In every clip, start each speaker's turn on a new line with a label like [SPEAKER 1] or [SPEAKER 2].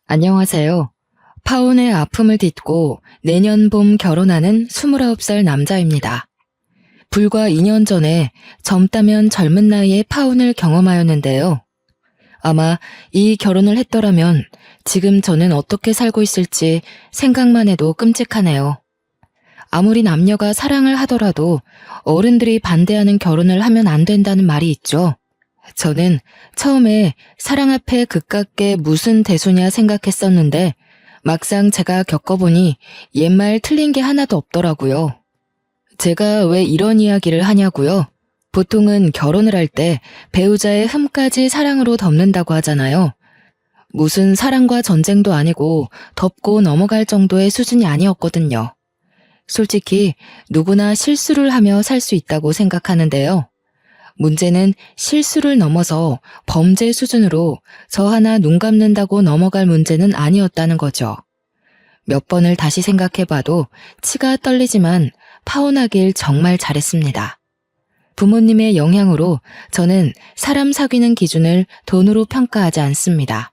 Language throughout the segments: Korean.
[SPEAKER 1] 안녕하세요. 파혼의 아픔을 딛고 내년 봄 결혼하는 29살 남자입니다. 불과 2년 전에 젊다면 젊은 나이에 파혼을 경험하였는데요. 아마 이 결혼을 했더라면 지금 저는 어떻게 살고 있을지 생각만 해도 끔찍하네요. 아무리 남녀가 사랑을 하더라도 어른들이 반대하는 결혼을 하면 안 된다는 말이 있죠. 저는 처음에 사랑 앞에 그깟게 무슨 대수냐 생각했었는데 막상 제가 겪어보니 옛말 틀린 게 하나도 없더라고요. 제가 왜 이런 이야기를 하냐고요? 보통은 결혼을 할 때 배우자의 흠까지 사랑으로 덮는다고 하잖아요. 무슨 사랑과 전쟁도 아니고 덮고 넘어갈 정도의 수준이 아니었거든요. 솔직히 누구나 실수를 하며 살 수 있다고 생각하는데요. 문제는 실수를 넘어서 범죄 수준으로 저 하나 눈 감는다고 넘어갈 문제는 아니었다는 거죠. 몇 번을 다시 생각해봐도 치가 떨리지만 파혼하길 정말 잘했습니다. 부모님의 영향으로 저는 사람 사귀는 기준을 돈으로 평가하지 않습니다.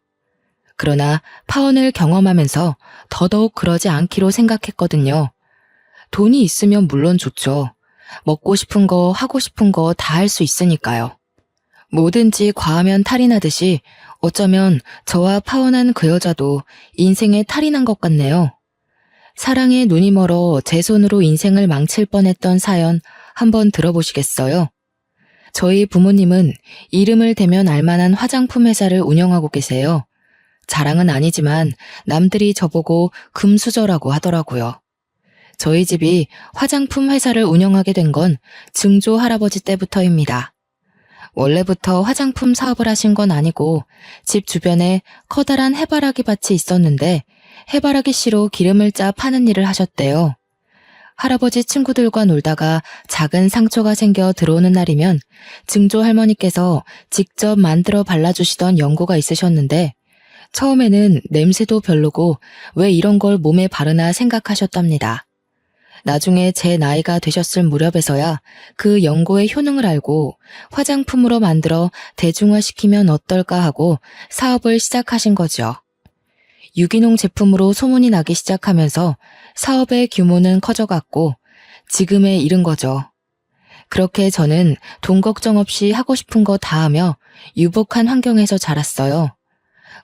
[SPEAKER 1] 그러나 파혼을 경험하면서 더더욱 그러지 않기로 생각했거든요. 돈이 있으면 물론 좋죠. 먹고 싶은 거, 하고 싶은 거 다 할 수 있으니까요. 뭐든지 과하면 탈이 나듯이 어쩌면 저와 파혼한 그 여자도 인생에 탈이 난 것 같네요. 사랑에 눈이 멀어 제 손으로 인생을 망칠 뻔했던 사연 한번 들어보시겠어요? 저희 부모님은 이름을 대면 알만한 화장품 회사를 운영하고 계세요. 자랑은 아니지만 남들이 저보고 금수저라고 하더라고요. 저희 집이 화장품 회사를 운영하게 된 건 증조 할아버지 때부터입니다. 원래부터 화장품 사업을 하신 건 아니고 집 주변에 커다란 해바라기 밭이 있었는데 해바라기 씨로 기름을 짜 파는 일을 하셨대요. 할아버지 친구들과 놀다가 작은 상처가 생겨 들어오는 날이면 증조 할머니께서 직접 만들어 발라주시던 연고가 있으셨는데 처음에는 냄새도 별로고 왜 이런 걸 몸에 바르나 생각하셨답니다. 나중에 제 나이가 되셨을 무렵에서야 그 연고의 효능을 알고 화장품으로 만들어 대중화시키면 어떨까 하고 사업을 시작하신 거죠. 유기농 제품으로 소문이 나기 시작하면서 사업의 규모는 커져갔고 지금에 이른 거죠. 그렇게 저는 돈 걱정 없이 하고 싶은 거 다 하며 유복한 환경에서 자랐어요.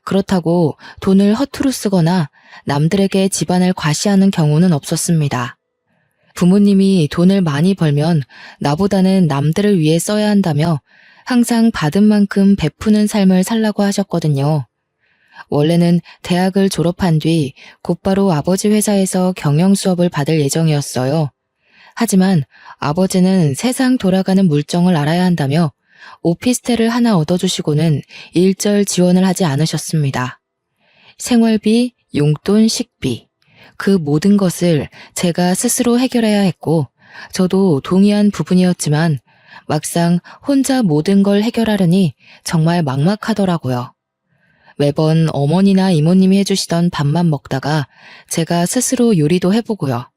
[SPEAKER 1] 그렇다고 돈을 허투루 쓰거나 남들에게 집안을 과시하는 경우는 없었습니다. 부모님이 돈을 많이 벌면 나보다는 남들을 위해 써야 한다며 항상 받은 만큼 베푸는 삶을 살라고 하셨거든요. 원래는 대학을 졸업한 뒤 곧바로 아버지 회사에서 경영 수업을 받을 예정이었어요. 하지만 아버지는 세상 돌아가는 물정을 알아야 한다며 오피스텔을 하나 얻어주시고는 일절 지원을 하지 않으셨습니다. 생활비, 용돈, 식비, 그 모든 것을 제가 스스로 해결해야 했고 저도 동의한 부분이었지만 막상 혼자 모든 걸 해결하려니 정말 막막하더라고요. 매번 어머니나 이모님이 해주시던 밥만 먹다가 제가 스스로 요리도 해보고요.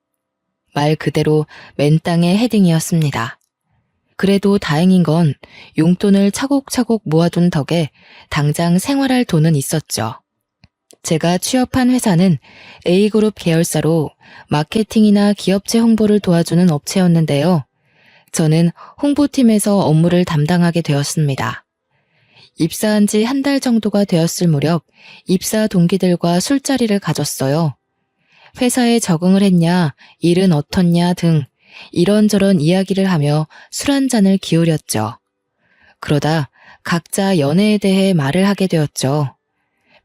[SPEAKER 1] 말 그대로 맨땅에 헤딩이었습니다. 그래도 다행인 건 용돈을 차곡차곡 모아둔 덕에 당장 생활할 돈은 있었죠. 제가 취업한 회사는 A그룹 계열사로 마케팅이나 기업체 홍보를 도와주는 업체였는데요. 저는 홍보팀에서 업무를 담당하게 되었습니다. 입사한 지 한 달 정도가 되었을 무렵 입사 동기들과 술자리를 가졌어요. 회사에 적응을 했냐, 일은 어떻냐 등 이런저런 이야기를 하며 술 한 잔을 기울였죠. 그러다 각자 연애에 대해 말을 하게 되었죠.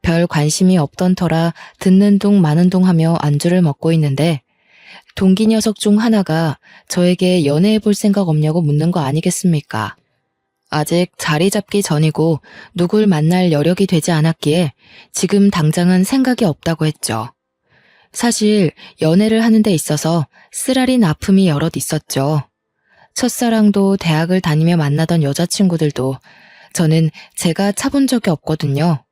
[SPEAKER 1] 별 관심이 없던 터라 듣는 둥 마는 둥 하며 안주를 먹고 있는데 동기 녀석 중 하나가 저에게 연애해 볼 생각 없냐고 묻는 거 아니겠습니까? 아직 자리 잡기 전이고 누굴 만날 여력이 되지 않았기에 지금 당장은 생각이 없다고 했죠. 사실 연애를 하는 데 있어서 쓰라린 아픔이 여럿 있었죠. 첫사랑도 대학을 다니며 만나던 여자친구들도 저는 제가 차본 적이 없거든요.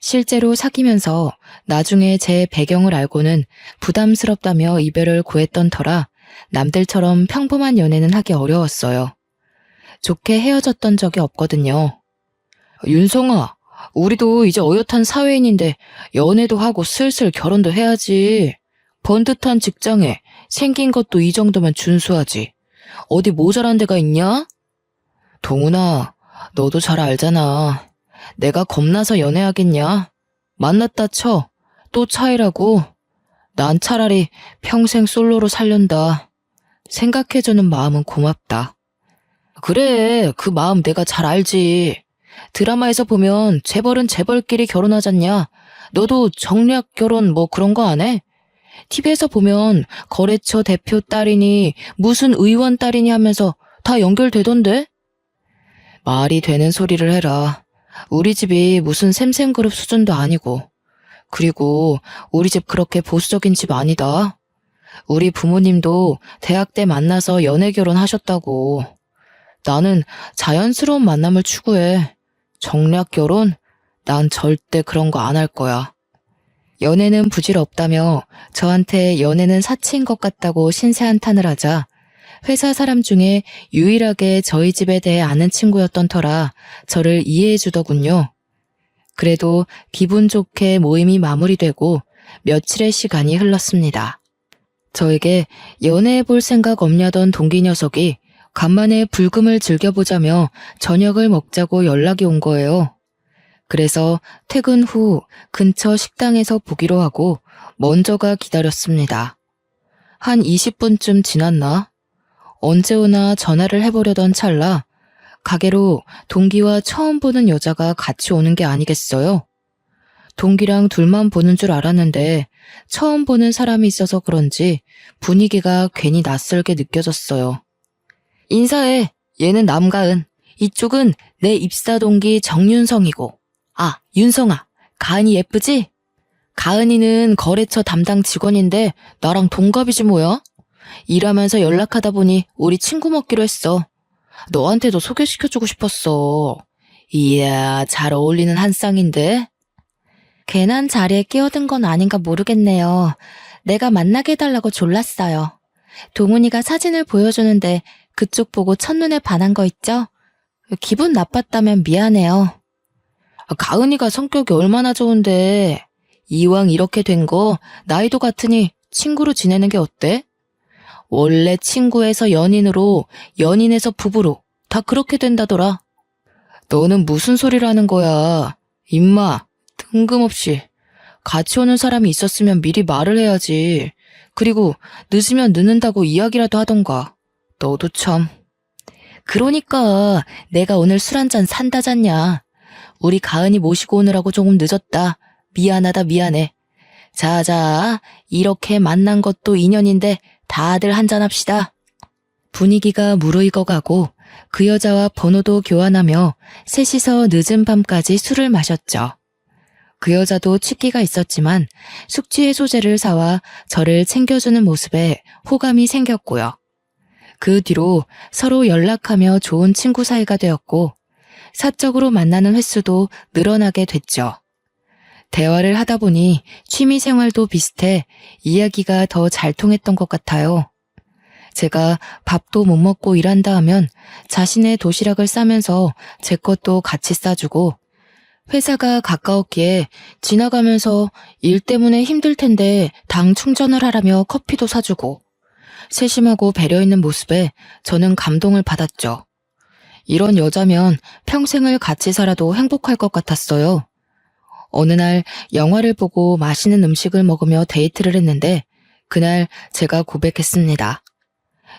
[SPEAKER 1] 실제로 사귀면서 나중에 제 배경을 알고는 부담스럽다며 이별을 고했던 터라 남들처럼 평범한 연애는 하기 어려웠어요. 좋게 헤어졌던 적이 없거든요. 윤성아, 우리도 이제 어엿한 사회인인데 연애도 하고 슬슬 결혼도 해야지. 번듯한 직장에 생긴 것도 이 정도면 준수하지. 어디 모자란 데가 있냐? 동훈아, 너도 잘 알잖아. 내가 겁나서 연애하겠냐? 만났다 쳐. 또 차이라고. 난 차라리 평생 솔로로 살련다. 생각해주는 마음은 고맙다. 그래, 그 마음 내가 잘 알지. 드라마에서 보면 재벌은 재벌끼리 결혼하잖냐. 너도 정략 결혼 뭐 그런 거 안 해? TV에서 보면 거래처 대표 딸이니 무슨 의원 딸이니 하면서 다 연결되던데? 말이 되는 소리를 해라. 우리 집이 무슨 샘샘그룹 수준도 아니고. 그리고 우리 집 그렇게 보수적인 집 아니다. 우리 부모님도 대학 때 만나서 연애 결혼하셨다고. 나는 자연스러운 만남을 추구해. 정략 결혼? 난 절대 그런 거 안 할 거야. 연애는 부질없다며 저한테 연애는 사치인 것 같다고 신세한탄을 하자 회사 사람 중에 유일하게 저희 집에 대해 아는 친구였던 터라 저를 이해해 주더군요. 그래도 기분 좋게 모임이 마무리되고 며칠의 시간이 흘렀습니다. 저에게 연애해 볼 생각 없냐던 동기 녀석이 간만에 불금을 즐겨보자며 저녁을 먹자고 연락이 온 거예요. 그래서 퇴근 후 근처 식당에서 보기로 하고 먼저가 기다렸습니다. 한 20분쯤 지났나? 언제 오나 전화를 해보려던 찰나 가게로 동기와 처음 보는 여자가 같이 오는 게 아니겠어요? 동기랑 둘만 보는 줄 알았는데 처음 보는 사람이 있어서 그런지 분위기가 괜히 낯설게 느껴졌어요. 인사해. 얘는 남가은. 이쪽은 내 입사 동기 정윤성이고. 아, 윤성아. 가은이 예쁘지? 가은이는 거래처 담당 직원인데 나랑 동갑이지 뭐야? 일하면서 연락하다 보니 우리 친구 먹기로 했어. 너한테도 소개시켜주고 싶었어. 이야, 잘 어울리는 한 쌍인데? 괜한 자리에 끼어든 건 아닌가 모르겠네요. 내가 만나게 해달라고 졸랐어요. 동훈이가 사진을 보여주는데 그쪽 보고 첫눈에 반한 거 있죠? 기분 나빴다면 미안해요. 가은이가 성격이 얼마나 좋은데 이왕 이렇게 된 거 나이도 같으니 친구로 지내는 게 어때? 원래 친구에서 연인으로, 연인에서 부부로 다 그렇게 된다더라. 너는 무슨 소리를 하는 거야? 임마, 뜬금없이. 같이 오는 사람이 있었으면 미리 말을 해야지. 그리고 늦으면 늦는다고 이야기라도 하던가. 너도 참. 그러니까 내가 오늘 술 한잔 산다잖냐. 우리 가은이 모시고 오느라고 조금 늦었다. 미안하다 미안해. 자자, 이렇게 만난 것도 인연인데 다들 한잔합시다. 분위기가 무르익어가고 그 여자와 번호도 교환하며 셋이서 늦은 밤까지 술을 마셨죠. 그 여자도 취기가 있었지만 숙취 해소제를 사와 저를 챙겨주는 모습에 호감이 생겼고요. 그 뒤로 서로 연락하며 좋은 친구 사이가 되었고 사적으로 만나는 횟수도 늘어나게 됐죠. 대화를 하다 보니 취미 생활도 비슷해 이야기가 더 잘 통했던 것 같아요. 제가 밥도 못 먹고 일한다 하면 자신의 도시락을 싸면서 제 것도 같이 싸주고 회사가 가까웠기에 지나가면서 일 때문에 힘들 텐데 당 충전을 하라며 커피도 사주고 세심하고 배려 있는 모습에 저는 감동을 받았죠. 이런 여자면 평생을 같이 살아도 행복할 것 같았어요. 어느 날 영화를 보고 맛있는 음식을 먹으며 데이트를 했는데 그날 제가 고백했습니다.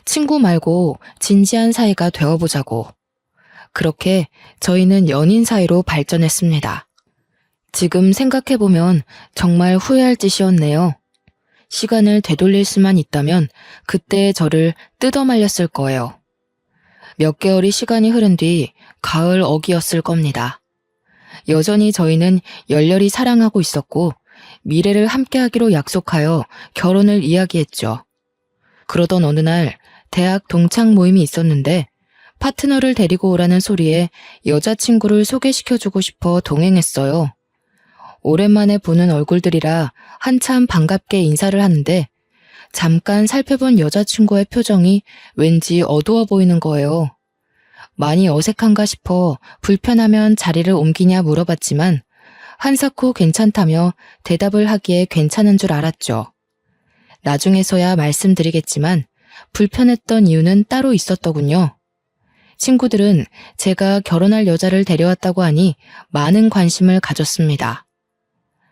[SPEAKER 1] 친구 말고 진지한 사이가 되어보자고. 그렇게 저희는 연인 사이로 발전했습니다. 지금 생각해보면 정말 후회할 짓이었네요. 시간을 되돌릴 수만 있다면 그때 저를 뜯어말렸을 거예요. 몇 개월이 시간이 흐른 뒤 가을 어기였을 겁니다. 여전히 저희는 열렬히 사랑하고 있었고 미래를 함께하기로 약속하여 결혼을 이야기했죠. 그러던 어느 날 대학 동창 모임이 있었는데 파트너를 데리고 오라는 소리에 여자친구를 소개시켜주고 싶어 동행했어요. 오랜만에 보는 얼굴들이라 한참 반갑게 인사를 하는데 잠깐 살펴본 여자친구의 표정이 왠지 어두워 보이는 거예요. 많이 어색한가 싶어 불편하면 자리를 옮기냐 물어봤지만 한사코 괜찮다며 대답을 하기에 괜찮은 줄 알았죠. 나중에서야 말씀드리겠지만 불편했던 이유는 따로 있었더군요. 친구들은 제가 결혼할 여자를 데려왔다고 하니 많은 관심을 가졌습니다.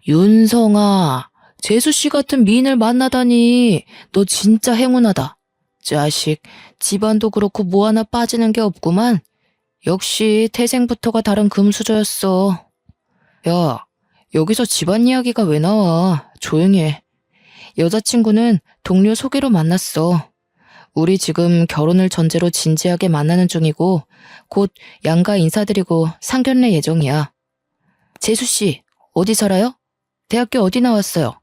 [SPEAKER 1] 윤성아, 재수씨 같은 미인을 만나다니 너 진짜 행운하다. 자식, 집안도 그렇고 뭐 하나 빠지는 게 없구만. 역시 태생부터가 다른 금수저였어. 야, 여기서 집안 이야기가 왜 나와? 조용히 해. 여자친구는 동료 소개로 만났어. 우리 지금 결혼을 전제로 진지하게 만나는 중이고 곧 양가 인사드리고 상견례 예정이야. 재수씨, 어디 살아요? 대학교 어디 나왔어요?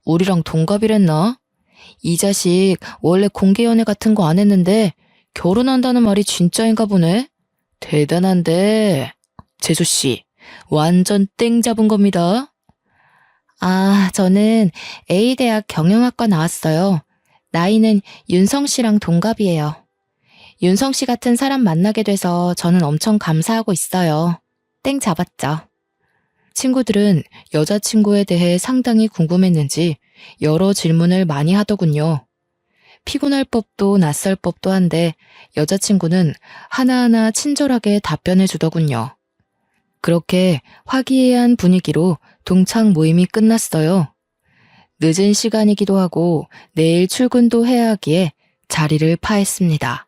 [SPEAKER 1] 우리랑 동갑이랬나? 이 자식 원래 공개연애 같은 거 안 했는데 결혼한다는 말이 진짜인가 보네? 대단한데. 재수씨, 완전 땡 잡은 겁니다. 아, 저는 A대학 경영학과 나왔어요. 나이는 윤성 씨랑 동갑이에요. 윤성 씨 같은 사람 만나게 돼서 저는 엄청 감사하고 있어요. 땡 잡았죠. 친구들은 여자친구에 대해 상당히 궁금했는지 여러 질문을 많이 하더군요. 피곤할 법도 낯설 법도 한데 여자친구는 하나하나 친절하게 답변해 주더군요. 그렇게 화기애애한 분위기로 동창 모임이 끝났어요. 늦은 시간이기도 하고 내일 출근도 해야 하기에 자리를 파했습니다.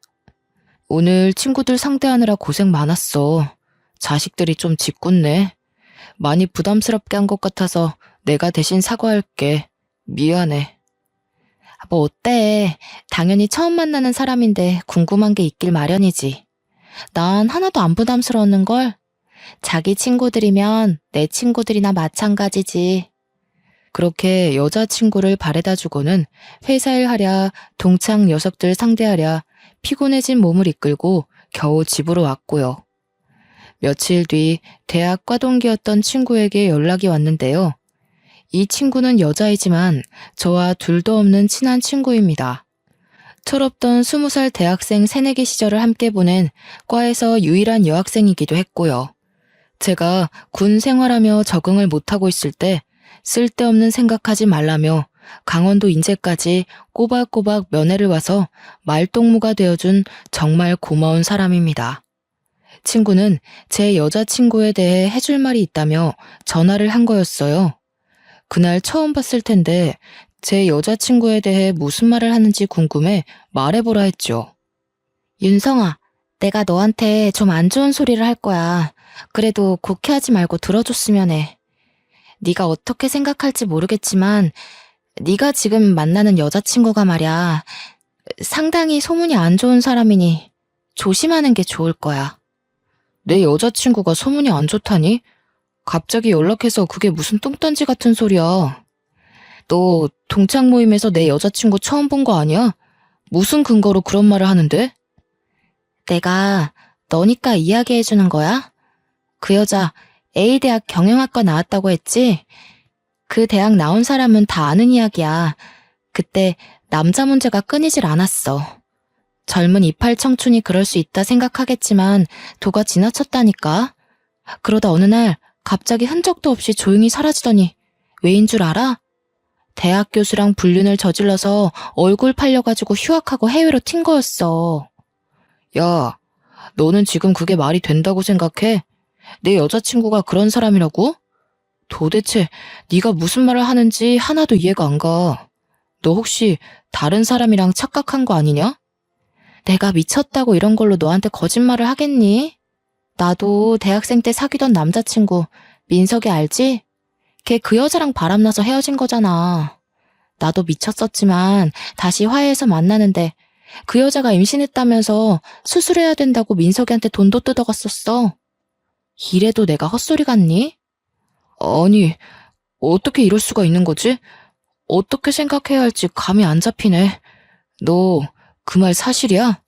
[SPEAKER 1] 오늘 친구들 상대하느라 고생 많았어. 자식들이 좀 짓궂네. 많이 부담스럽게 한 것 같아서 내가 대신 사과할게. 미안해. 뭐 어때? 당연히 처음 만나는 사람인데 궁금한 게 있길 마련이지. 난 하나도 안 부담스러웠는걸. 자기 친구들이면 내 친구들이나 마찬가지지. 그렇게 여자친구를 바래다 주고는 회사 일 하랴 동창 녀석들 상대하랴 피곤해진 몸을 이끌고 겨우 집으로 왔고요. 며칠 뒤 대학 과동기였던 친구에게 연락이 왔는데요. 이 친구는 여자이지만 저와 둘도 없는 친한 친구입니다. 철없던 20살 대학생 새내기 시절을 함께 보낸 과에서 유일한 여학생이기도 했고요. 제가 군 생활하며 적응을 못하고 있을 때 쓸데없는 생각하지 말라며 강원도 인제까지 꼬박꼬박 면회를 와서 말동무가 되어준 정말 고마운 사람입니다. 친구는 제 여자친구에 대해 해줄 말이 있다며 전화를 한 거였어요. 그날 처음 봤을 텐데 제 여자친구에 대해 무슨 말을 하는지 궁금해 말해보라 했죠. 윤성아, 내가 너한테 좀 안 좋은 소리를 할 거야. 그래도 곡해하지 말고 들어줬으면 해. 네가 어떻게 생각할지 모르겠지만 네가 지금 만나는 여자친구가 말이야. 상당히 소문이 안 좋은 사람이니 조심하는 게 좋을 거야. 내 여자친구가 소문이 안 좋다니? 갑자기 연락해서 그게 무슨 똥단지 같은 소리야. 너 동창 모임에서 내 여자친구 처음 본 거 아니야? 무슨 근거로 그런 말을 하는데? 내가 너니까 이야기해주는 거야? 그 여자 A대학 경영학과 나왔다고 했지? 그 대학 나온 사람은 다 아는 이야기야. 그때 남자 문제가 끊이질 않았어. 젊은 이팔 청춘이 그럴 수 있다 생각하겠지만 도가 지나쳤다니까. 그러다 어느 날 갑자기 흔적도 없이 조용히 사라지더니 왜인 줄 알아? 대학 교수랑 불륜을 저질러서 얼굴 팔려가지고 휴학하고 해외로 튄 거였어. 야, 너는 지금 그게 말이 된다고 생각해? 내 여자친구가 그런 사람이라고? 도대체 네가 무슨 말을 하는지 하나도 이해가 안 가. 너 혹시 다른 사람이랑 착각한 거 아니냐? 내가 미쳤다고 이런 걸로 너한테 거짓말을 하겠니? 나도 대학생 때 사귀던 남자친구 민석이 알지? 걔 그 여자랑 바람나서 헤어진 거잖아. 나도 미쳤었지만 다시 화해해서 만나는데 그 여자가 임신했다면서 수술해야 된다고 민석이한테 돈도 뜯어갔었어. 이래도 내가 헛소리 같니? 아니, 어떻게 이럴 수가 있는 거지? 어떻게 생각해야 할지 감이 안 잡히네. 너 그 말 사실이야?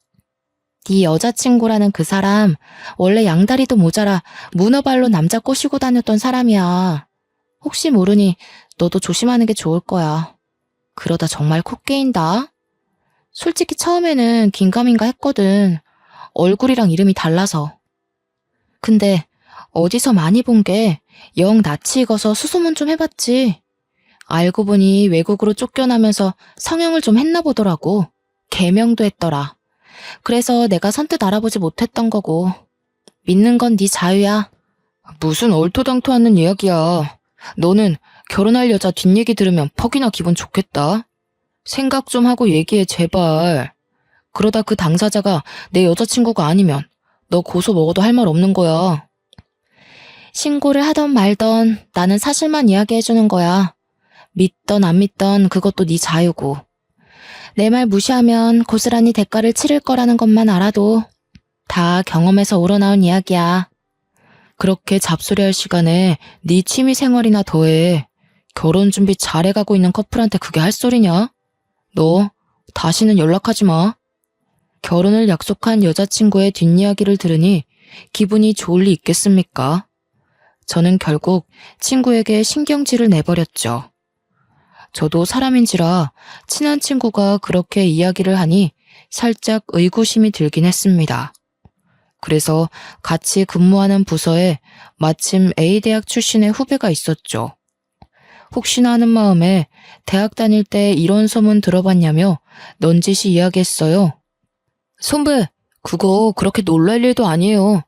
[SPEAKER 1] 네 여자친구라는 그 사람 원래 양다리도 모자라 문어발로 남자 꼬시고 다녔던 사람이야. 혹시 모르니 너도 조심하는 게 좋을 거야. 그러다 정말 콧 깨인다. 솔직히 처음에는 긴가민가 했거든. 얼굴이랑 이름이 달라서. 근데 어디서 많이 본 게 영 낯이 익어서 수소문 좀 해봤지. 알고 보니 외국으로 쫓겨나면서 성형을 좀 했나 보더라고. 개명도 했더라. 그래서 내가 선뜻 알아보지 못했던 거고. 믿는 건 네 자유야. 무슨 얼토당토 않는 이야기야. 너는 결혼할 여자 뒷얘기 들으면 퍽이나 기분 좋겠다. 생각 좀 하고 얘기해, 제발. 그러다 그 당사자가 내 여자친구가 아니면 너 고소 먹어도 할 말 없는 거야. 신고를 하던 말던 나는 사실만 이야기해주는 거야. 믿던 안 믿던 그것도 네 자유고. 내 말 무시하면 고스란히 대가를 치를 거라는 것만 알아도 다 경험에서 우러나온 이야기야. 그렇게 잡소리할 시간에 네 취미 생활이나 더해. 결혼 준비 잘해가고 있는 커플한테 그게 할 소리냐? 너 다시는 연락하지 마. 결혼을 약속한 여자친구의 뒷이야기를 들으니 기분이 좋을 리 있겠습니까? 저는 결국 친구에게 신경질을 내버렸죠. 저도 사람인지라 친한 친구가 그렇게 이야기를 하니 살짝 의구심이 들긴 했습니다. 그래서 같이 근무하는 부서에 마침 A대학 출신의 후배가 있었죠. 혹시나 하는 마음에 대학 다닐 때 이런 소문 들어봤냐며 넌지시 이야기했어요. 선배, 그거 그렇게 놀랄 일도 아니에요.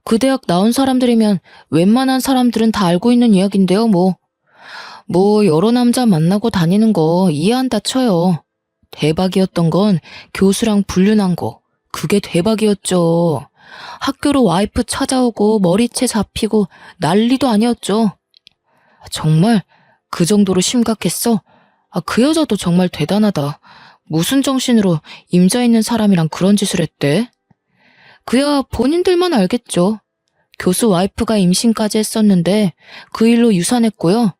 [SPEAKER 1] 그 대학 나온 사람들이면 웬만한 사람들은 다 알고 있는 이야기인데요, 뭐 여러 남자 만나고 다니는 거 이해한다 쳐요. 대박이었던 건 교수랑 불륜한 거. 그게 대박이었죠. 학교로 와이프 찾아오고 머리채 잡히고 난리도 아니었죠. 정말 그 정도로 심각했어? 그 여자도 정말 대단하다. 무슨 정신으로 임자 있는 사람이랑 그런 짓을 했대? 그야 본인들만 알겠죠. 교수 와이프가 임신까지 했었는데 그 일로 유산했고요.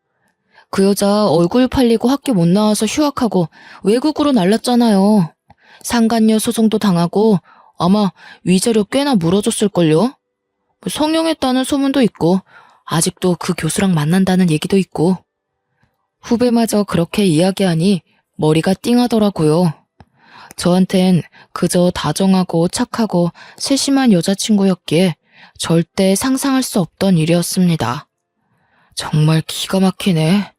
[SPEAKER 1] 그 여자 얼굴 팔리고 학교 못 나와서 휴학하고 외국으로 날랐잖아요. 상간녀 소송도 당하고 아마 위자료 꽤나 물어줬을걸요. 성형했다는 소문도 있고 아직도 그 교수랑 만난다는 얘기도 있고. 후배마저 그렇게 이야기하니 머리가 띵하더라고요. 저한텐 그저 다정하고 착하고 세심한 여자친구였기에 절대 상상할 수 없던 일이었습니다. 정말 기가 막히네.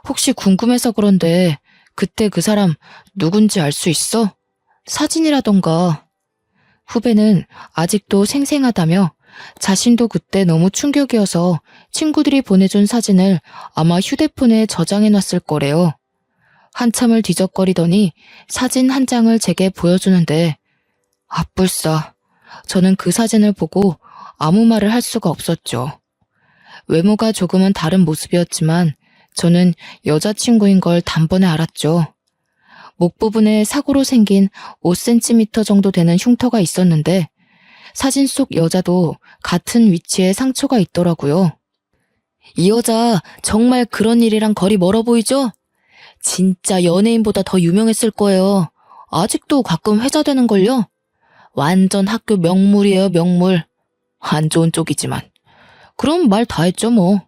[SPEAKER 1] 혹시 궁금해서 그런데 그때 그 사람 누군지 알 수 있어? 사진이라던가. 후배는 아직도 생생하다며 자신도 그때 너무 충격이어서 친구들이 보내준 사진을 아마 휴대폰에 저장해놨을 거래요. 한참을 뒤적거리더니 사진 한 장을 제게 보여주는데 아뿔싸. 저는 그 사진을 보고 아무 말을 할 수가 없었죠. 외모가 조금은 다른 모습이었지만 저는 여자친구인 걸 단번에 알았죠. 목 부분에 사고로 생긴 5cm 정도 되는 흉터가 있었는데 사진 속 여자도 같은 위치에 상처가 있더라고요. 이 여자 정말 그런 일이랑 거리 멀어 보이죠? 진짜 연예인보다 더 유명했을 거예요. 아직도 가끔 회자되는걸요? 완전 학교 명물이에요, 명물. 안 좋은 쪽이지만. 그럼 말 다 했죠, 뭐.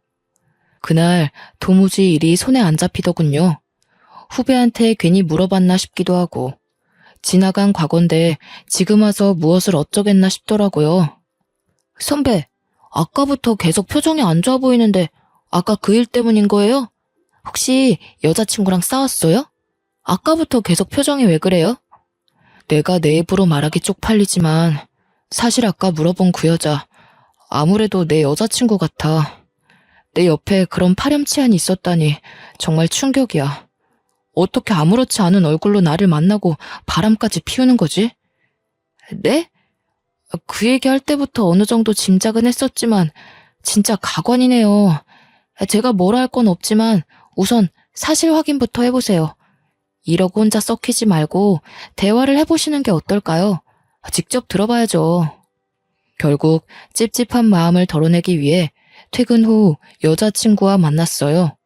[SPEAKER 1] 그날 도무지 일이 손에 안 잡히더군요. 후배한테 괜히 물어봤나 싶기도 하고 지나간 과거인데 지금 와서 무엇을 어쩌겠나 싶더라고요. 선배, 아까부터 계속 표정이 안 좋아 보이는데 아까 그 일 때문인 거예요? 혹시 여자친구랑 싸웠어요? 아까부터 계속 표정이 왜 그래요? 내가 내 입으로 말하기 쪽팔리지만 사실 아까 물어본 그 여자 아무래도 내 여자친구 같아. 내 옆에 그런 파렴치한이 있었다니 정말 충격이야. 어떻게 아무렇지 않은 얼굴로 나를 만나고 바람까지 피우는 거지? 네? 그 얘기할 때부터 어느 정도 짐작은 했었지만 진짜 가관이네요. 제가 뭐라 할 건 없지만 우선 사실 확인부터 해보세요. 이러고 혼자 썩히지 말고 대화를 해보시는 게 어떨까요? 직접 들어봐야죠. 결국 찝찝한 마음을 덜어내기 위해 퇴근 후 여자친구와 만났어요.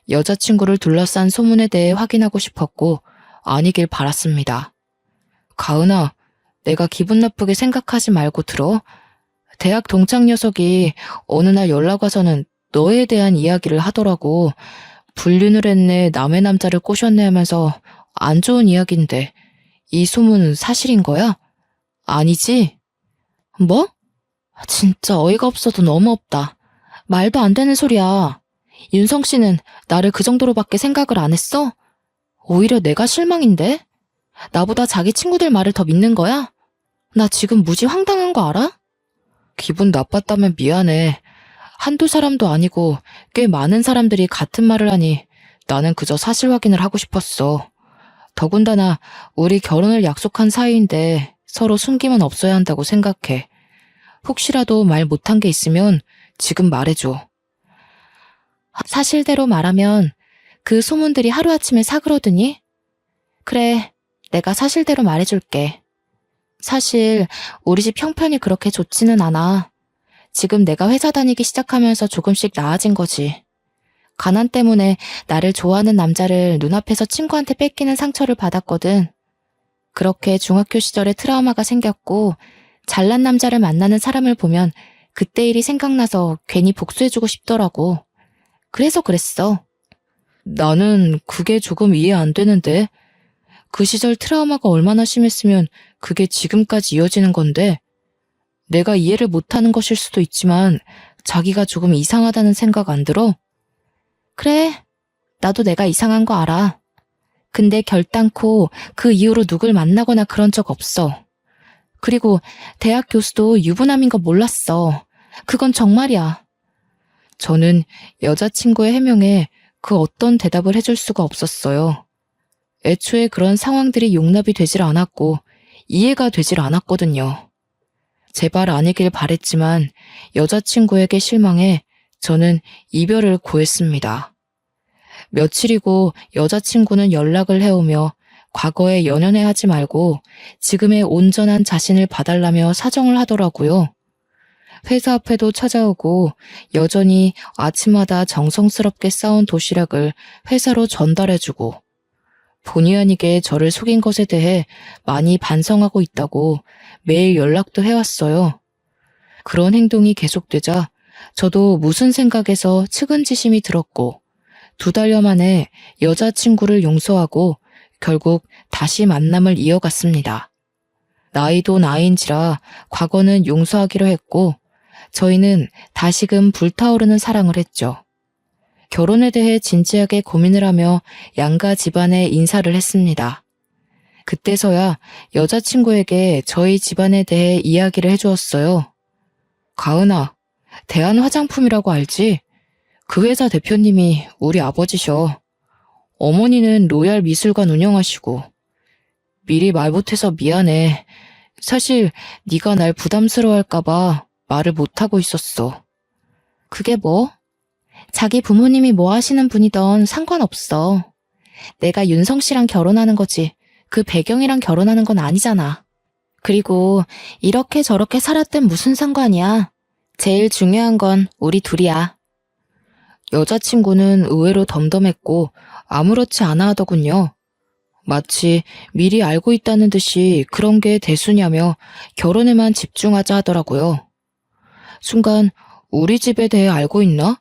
[SPEAKER 1] 여자친구를 둘러싼 소문에 대해 확인하고 싶었고 아니길 바랐습니다. 가은아, 내가 기분 나쁘게 생각하지 말고 들어. 대학 동창 녀석이 어느 날 연락 와서는 너에 대한 이야기를 하더라고. 불륜을 했네, 남의 남자를 꼬셨네 하면서 안 좋은 이야기인데 이 소문은 사실인 거야? 아니지? 뭐? 진짜 어이가 없어도 너무 없다. 말도 안 되는 소리야. 윤성 씨는 나를 그 정도로밖에 생각을 안 했어? 오히려 내가 실망인데? 나보다 자기 친구들 말을 더 믿는 거야? 나 지금 무지 황당한 거 알아? 기분 나빴다면 미안해. 한두 사람도 아니고 꽤 많은 사람들이 같은 말을 하니 나는 그저 사실 확인을 하고 싶었어. 더군다나 우리 결혼을 약속한 사이인데 서로 숨김은 없어야 한다고 생각해. 혹시라도 말 못한 게 있으면 지금 말해줘. 사실대로 말하면 그 소문들이 하루아침에 사그러드니? 그래, 내가 사실대로 말해줄게. 사실 우리 집 형편이 그렇게 좋지는 않아. 지금 내가 회사 다니기 시작하면서 조금씩 나아진 거지. 가난 때문에 나를 좋아하는 남자를 눈앞에서 친구한테 뺏기는 상처를 받았거든. 그렇게 중학교 시절에 트라우마가 생겼고 잘난 남자를 만나는 사람을 보면 그때 일이 생각나서 괜히 복수해주고 싶더라고. 그래서 그랬어. 나는 그게 조금 이해 안 되는데. 그 시절 트라우마가 얼마나 심했으면 그게 지금까지 이어지는 건데. 내가 이해를 못하는 것일 수도 있지만 자기가 조금 이상하다는 생각 안 들어? 그래, 나도 내가 이상한 거 알아. 근데 결단코 그 이후로 누굴 만나거나 그런 적 없어. 그리고 대학 교수도 유부남인 거 몰랐어. 그건 정말이야. 저는 여자친구의 해명에 그 어떤 대답을 해줄 수가 없었어요. 애초에 그런 상황들이 용납이 되질 않았고 이해가 되질 않았거든요. 제발 아니길 바랬지만 여자친구에게 실망해 저는 이별을 고했습니다. 며칠이고 여자친구는 연락을 해오며 과거에 연연해하지 말고 지금의 온전한 자신을 봐달라며 사정을 하더라고요. 회사 앞에도 찾아오고 여전히 아침마다 정성스럽게 싸온 도시락을 회사로 전달해주고 본의 아니게 저를 속인 것에 대해 많이 반성하고 있다고 매일 연락도 해왔어요. 그런 행동이 계속되자 저도 무슨 생각에서 측은지심이 들었고 2달여 만에 여자친구를 용서하고 결국 다시 만남을 이어갔습니다. 나이도 나이인지라 과거는 용서하기로 했고 저희는 다시금 불타오르는 사랑을 했죠. 결혼에 대해 진지하게 고민을 하며 양가 집안에 인사를 했습니다. 그때서야 여자친구에게 저희 집안에 대해 이야기를 해주었어요. 가은아, 대한화장품이라고 알지? 그 회사 대표님이 우리 아버지셔. 어머니는 로얄 미술관 운영하시고. 미리 말 못해서 미안해. 사실 네가 날 부담스러워할까봐 말을 못하고 있었어. 그게 뭐? 자기 부모님이 뭐 하시는 분이던 상관없어. 내가 윤성 씨랑 결혼하는 거지. 그 배경이랑 결혼하는 건 아니잖아. 그리고 이렇게 저렇게 살았든 무슨 상관이야. 제일 중요한 건 우리 둘이야. 여자친구는 의외로 덤덤했고 아무렇지 않아 하더군요. 마치 미리 알고 있다는 듯이 그런 게 대수냐며 결혼에만 집중하자 하더라고요. 순간 우리 집에 대해 알고 있나?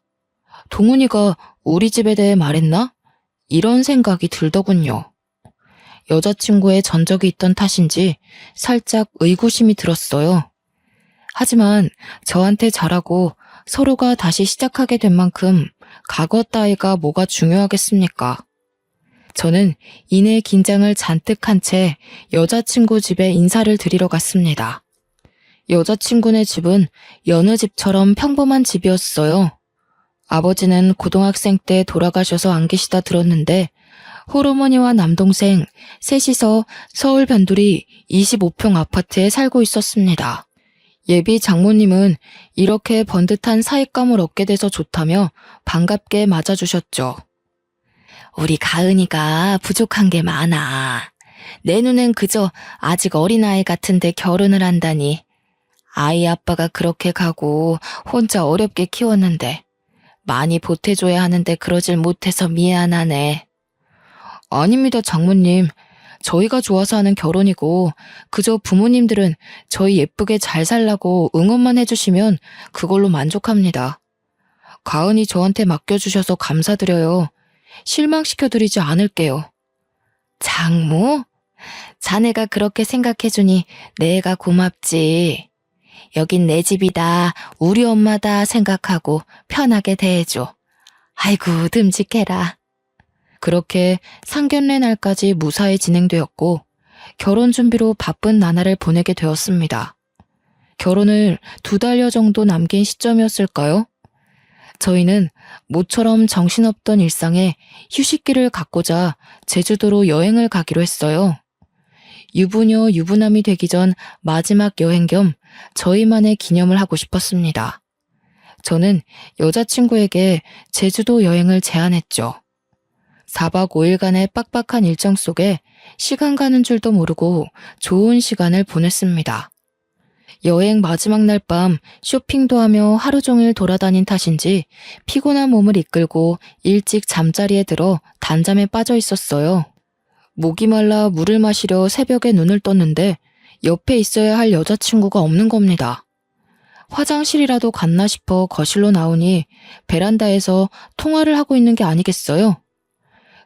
[SPEAKER 1] 동훈이가 우리 집에 대해 말했나? 이런 생각이 들더군요. 여자친구의 전적이 있던 탓인지 살짝 의구심이 들었어요. 하지만 저한테 잘하고 서로가 다시 시작하게 된 만큼 과거 따위가 뭐가 중요하겠습니까? 저는 이내 긴장을 잔뜩 한 채 여자친구 집에 인사를 드리러 갔습니다. 여자친구네 집은 여느 집처럼 평범한 집이었어요. 아버지는 고등학생 때 돌아가셔서 안 계시다 들었는데 홀어머니와 남동생 셋이서 서울 변두리 25평 아파트에 살고 있었습니다. 예비 장모님은 이렇게 번듯한 사윗감을 얻게 돼서 좋다며 반갑게 맞아주셨죠. 우리 가은이가 부족한 게 많아. 내 눈엔 그저 아직 어린아이 같은데 결혼을 한다니. 아이 아빠가 그렇게 가고 혼자 어렵게 키웠는데 많이 보태줘야 하는데 그러질 못해서 미안하네. 아닙니다, 장모님. 저희가 좋아서 하는 결혼이고 그저 부모님들은 저희 예쁘게 잘 살라고 응원만 해주시면 그걸로 만족합니다. 가은이 저한테 맡겨주셔서 감사드려요. 실망시켜드리지 않을게요. 장모? 자네가 그렇게 생각해주니 내가 고맙지. 여긴 내 집이다, 우리 엄마다 생각하고 편하게 대해줘. 아이고, 듬직해라. 그렇게 상견례 날까지 무사히 진행되었고 결혼 준비로 바쁜 나날을 보내게 되었습니다. 결혼을 2달여 정도 남긴 시점이었을까요? 저희는 모처럼 정신없던 일상에 휴식기를 갖고자 제주도로 여행을 가기로 했어요. 유부녀 유부남이 되기 전 마지막 여행 겸 저희만의 기념을 하고 싶었습니다. 저는 여자친구에게 제주도 여행을 제안했죠. 4박 5일간의 빡빡한 일정 속에 시간 가는 줄도 모르고 좋은 시간을 보냈습니다. 여행 마지막 날 밤 쇼핑도 하며 하루 종일 돌아다닌 탓인지 피곤한 몸을 이끌고 일찍 잠자리에 들어 단잠에 빠져 있었어요. 목이 말라 물을 마시려 새벽에 눈을 떴는데 옆에 있어야 할 여자친구가 없는 겁니다. 화장실이라도 갔나 싶어 거실로 나오니 베란다에서 통화를 하고 있는 게 아니겠어요?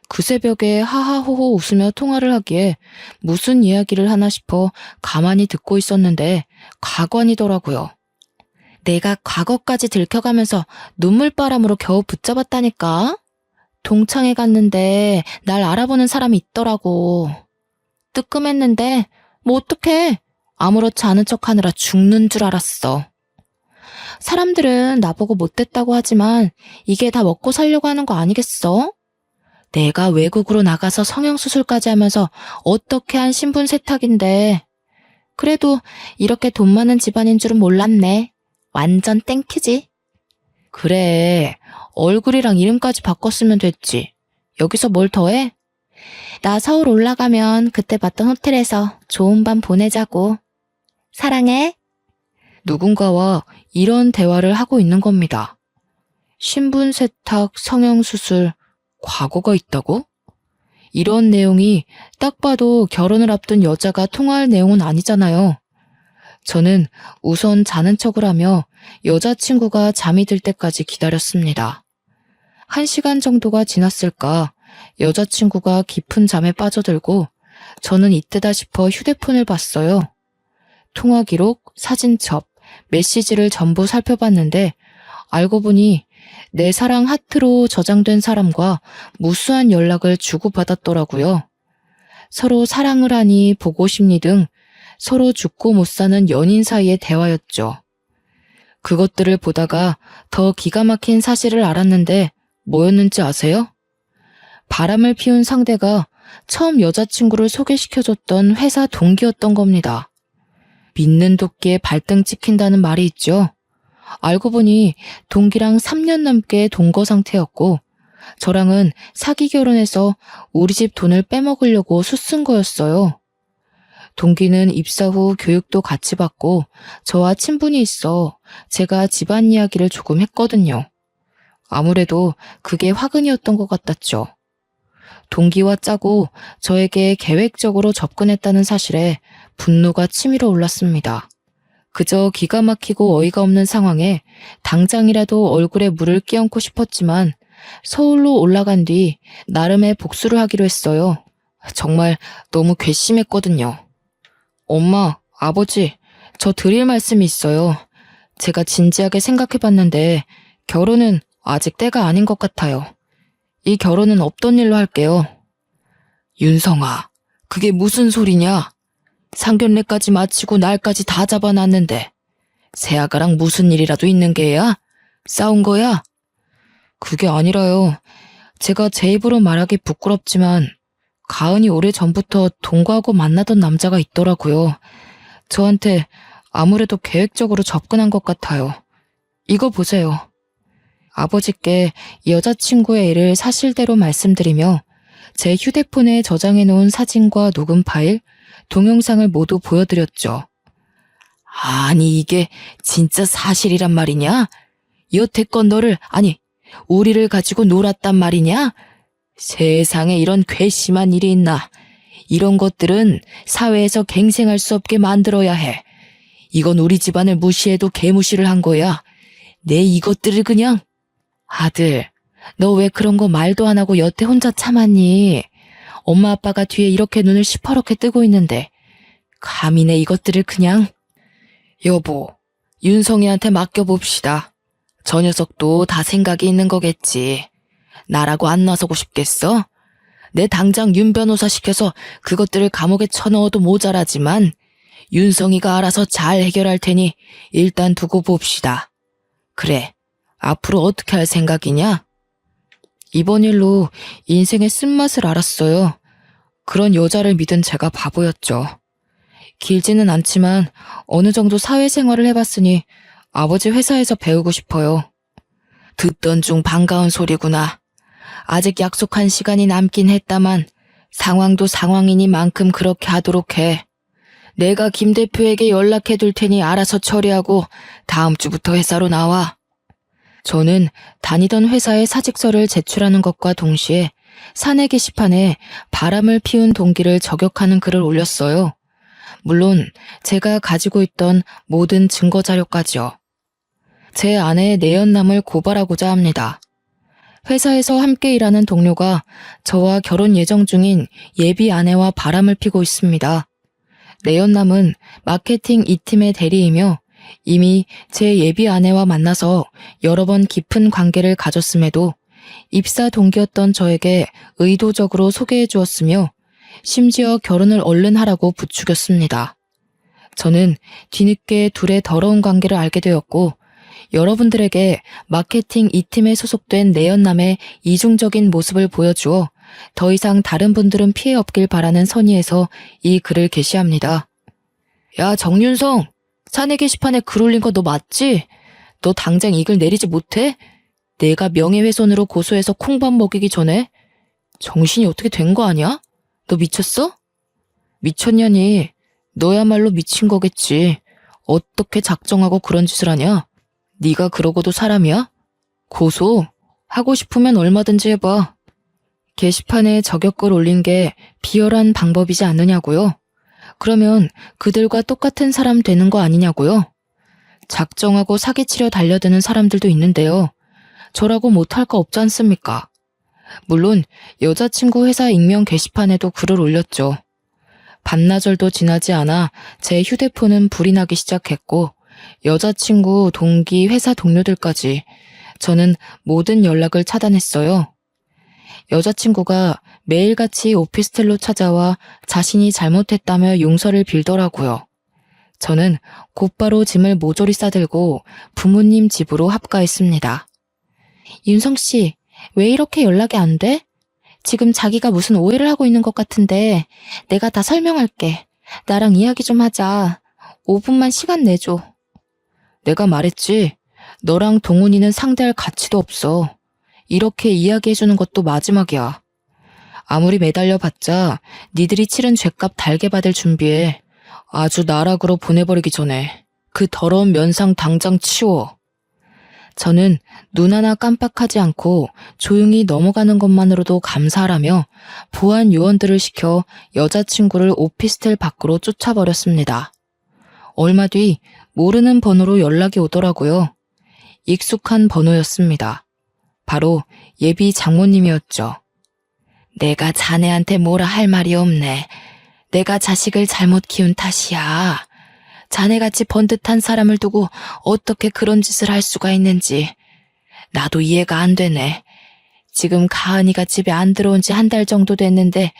[SPEAKER 1] 그 새벽에 하하호호 웃으며 통화를 하기에 무슨 이야기를 하나 싶어 가만히 듣고 있었는데 가관이더라고요. 내가 과거까지 들켜가면서 눈물바람으로 겨우 붙잡았다니까? 동창회 갔는데 날 알아보는 사람이 있더라고. 뜨끔했는데 뭐 어떡해. 아무렇지 않은 척하느라 죽는 줄 알았어. 사람들은 나보고 못됐다고 하지만 이게 다 먹고 살려고 하는 거 아니겠어? 내가 외국으로 나가서 성형수술까지 하면서 어떻게 한 신분 세탁인데. 그래도 이렇게 돈 많은 집안인 줄은 몰랐네. 완전 땡큐지. 그래, 얼굴이랑 이름까지 바꿨으면 됐지. 여기서 뭘 더해? 나 서울 올라가면 그때 봤던 호텔에서 좋은 밤 보내자고. 사랑해. 누군가와 이런 대화를 하고 있는 겁니다. 신분 세탁, 성형수술, 과거가 있다고? 이런 내용이 딱 봐도 결혼을 앞둔 여자가 통화할 내용은 아니잖아요. 저는 우선 자는 척을 하며 여자친구가 잠이 들 때까지 기다렸습니다. 1시간 정도가 지났을까 여자친구가 깊은 잠에 빠져들고 저는 이때다 싶어 휴대폰을 봤어요. 통화 기록, 사진첩, 메시지를 전부 살펴봤는데 알고 보니 내 사랑 하트로 저장된 사람과 무수한 연락을 주고받았더라고요. 서로 사랑을 하니 보고 싶니 등 서로 죽고 못 사는 연인 사이의 대화였죠. 그것들을 보다가 더 기가 막힌 사실을 알았는데 뭐였는지 아세요? 바람을 피운 상대가 처음 여자친구를 소개시켜줬던 회사 동기였던 겁니다. 믿는 도끼에 발등 찍힌다는 말이 있죠. 알고 보니 동기랑 3년 넘게 동거 상태였고 저랑은 사기 결혼해서 우리 집 돈을 빼먹으려고 수쓴 거였어요. 동기는 입사 후 교육도 같이 받고 저와 친분이 있어 제가 집안 이야기를 조금 했거든요. 아무래도 그게 화근이었던 것 같았죠. 동기와 짜고 저에게 계획적으로 접근했다는 사실에 분노가 치밀어 올랐습니다. 그저 기가 막히고 어이가 없는 상황에 당장이라도 얼굴에 물을 끼얹고 싶었지만 서울로 올라간 뒤 나름의 복수를 하기로 했어요. 정말 너무 괘씸했거든요. 엄마, 아버지, 저 드릴 말씀이 있어요. 제가 진지하게 생각해봤는데 결혼은 아직 때가 아닌 것 같아요. 이 결혼은 없던 일로 할게요. 윤성아, 그게 무슨 소리냐? 상견례까지 마치고 날까지 다 잡아놨는데 새아가랑 무슨 일이라도 있는 게야? 싸운 거야? 그게 아니라요. 제가 제 입으로 말하기 부끄럽지만 가은이 오래전부터 동거하고 만나던 남자가 있더라고요. 저한테 아무래도 계획적으로 접근한 것 같아요. 이거 보세요. 아버지께 여자친구의 일을 사실대로 말씀드리며 제 휴대폰에 저장해놓은 사진과 녹음 파일, 동영상을 모두 보여드렸죠. 아니 이게 진짜 사실이란 말이냐? 여태껏 너를, 아니 우리를 가지고 놀았단 말이냐? 세상에 이런 괘씸한 일이 있나? 이런 것들은 사회에서 갱생할 수 없게 만들어야 해. 이건 우리 집안을 무시해도 개무시를 한 거야. 내 이것들을 그냥. 아들, 너 왜 그런 거 말도 안 하고 여태 혼자 참았니? 엄마 아빠가 뒤에 이렇게 눈을 시퍼렇게 뜨고 있는데 감히 내 이것들을 그냥. 여보, 윤성이한테 맡겨봅시다. 저 녀석도 다 생각이 있는 거겠지. 나라고 안 나서고 싶겠어? 내 당장 윤 변호사 시켜서 그것들을 감옥에 쳐넣어도 모자라지만 윤성이가 알아서 잘 해결할 테니 일단 두고 봅시다. 그래, 앞으로 어떻게 할 생각이냐? 이번 일로 인생의 쓴맛을 알았어요. 그런 여자를 믿은 제가 바보였죠. 길지는 않지만 어느 정도 사회생활을 해봤으니 아버지 회사에서 배우고 싶어요. 듣던 중 반가운 소리구나. 아직 약속한 시간이 남긴 했다만 상황도 상황이니만큼 그렇게 하도록 해. 내가 김 대표에게 연락해 둘 테니 알아서 처리하고 다음 주부터 회사로 나와. 저는 다니던 회사에 사직서를 제출하는 것과 동시에 사내 게시판에 바람을 피운 동기를 저격하는 글을 올렸어요. 물론 제가 가지고 있던 모든 증거 자료까지요. 제 아내의 내연남을 고발하고자 합니다. 회사에서 함께 일하는 동료가 저와 결혼 예정 중인 예비 아내와 바람을 피고 있습니다. 내연남은 마케팅 2팀의 대리이며 이미 제 예비 아내와 만나서 여러 번 깊은 관계를 가졌음에도 입사 동기였던 저에게 의도적으로 소개해 주었으며 심지어 결혼을 얼른 하라고 부추겼습니다. 저는 뒤늦게 둘의 더러운 관계를 알게 되었고 여러분들에게 마케팅 2팀에 소속된 내연남의 이중적인 모습을 보여주어 더 이상 다른 분들은 피해 없길 바라는 선의에서 이 글을 게시합니다. 야, 정윤성! 사내 게시판에 글 올린 거 너 맞지? 너 당장 이 글 내리지 못해? 내가 명예훼손으로 고소해서 콩밥 먹이기 전에? 정신이 어떻게 된 거 아니야? 너 미쳤어? 미쳤냐니? 너야말로 미친 거겠지. 어떻게 작정하고 그런 짓을 하냐? 네가 그러고도 사람이야? 고소? 하고 싶으면 얼마든지 해봐. 게시판에 저격글 올린 게 비열한 방법이지 않느냐고요? 그러면 그들과 똑같은 사람 되는 거 아니냐고요? 작정하고 사기치려 달려드는 사람들도 있는데요. 저라고 못할 거 없지 않습니까? 물론 여자친구 회사 익명 게시판에도 글을 올렸죠. 반나절도 지나지 않아 제 휴대폰은 불이 나기 시작했고 여자친구, 동기, 회사 동료들까지 저는 모든 연락을 차단했어요. 여자친구가 매일같이 오피스텔로 찾아와 자신이 잘못했다며 용서를 빌더라고요. 저는 곧바로 짐을 모조리 싸들고 부모님 집으로 합가했습니다. 윤성 씨, 왜 이렇게 연락이 안 돼? 지금 자기가 무슨 오해를 하고 있는 것 같은데 내가 다 설명할게. 나랑 이야기 좀 하자. 5분만 시간 내줘. 내가 말했지. 너랑 동훈이는 상대할 가치도 없어. 이렇게 이야기해주는 것도 마지막이야. 아무리 매달려봤자 니들이 치른 죗값 달게 받을 준비해. 아주 나락으로 보내버리기 전에 그 더러운 면상 당장 치워. 저는 눈 하나 깜빡하지 않고 조용히 넘어가는 것만으로도 감사하라며 보안 요원들을 시켜 여자친구를 오피스텔 밖으로 쫓아버렸습니다. 얼마 뒤 모르는 번호로 연락이 오더라고요. 익숙한 번호였습니다. 바로 예비 장모님이었죠. 내가 자네한테 뭐라 할 말이 없네. 내가 자식을 잘못 키운 탓이야. 자네같이 번듯한 사람을 두고 어떻게 그런 짓을 할 수가 있는지 나도 이해가 안 되네. 지금 가은이가 집에 안 들어온 지 한 달 정도 됐는데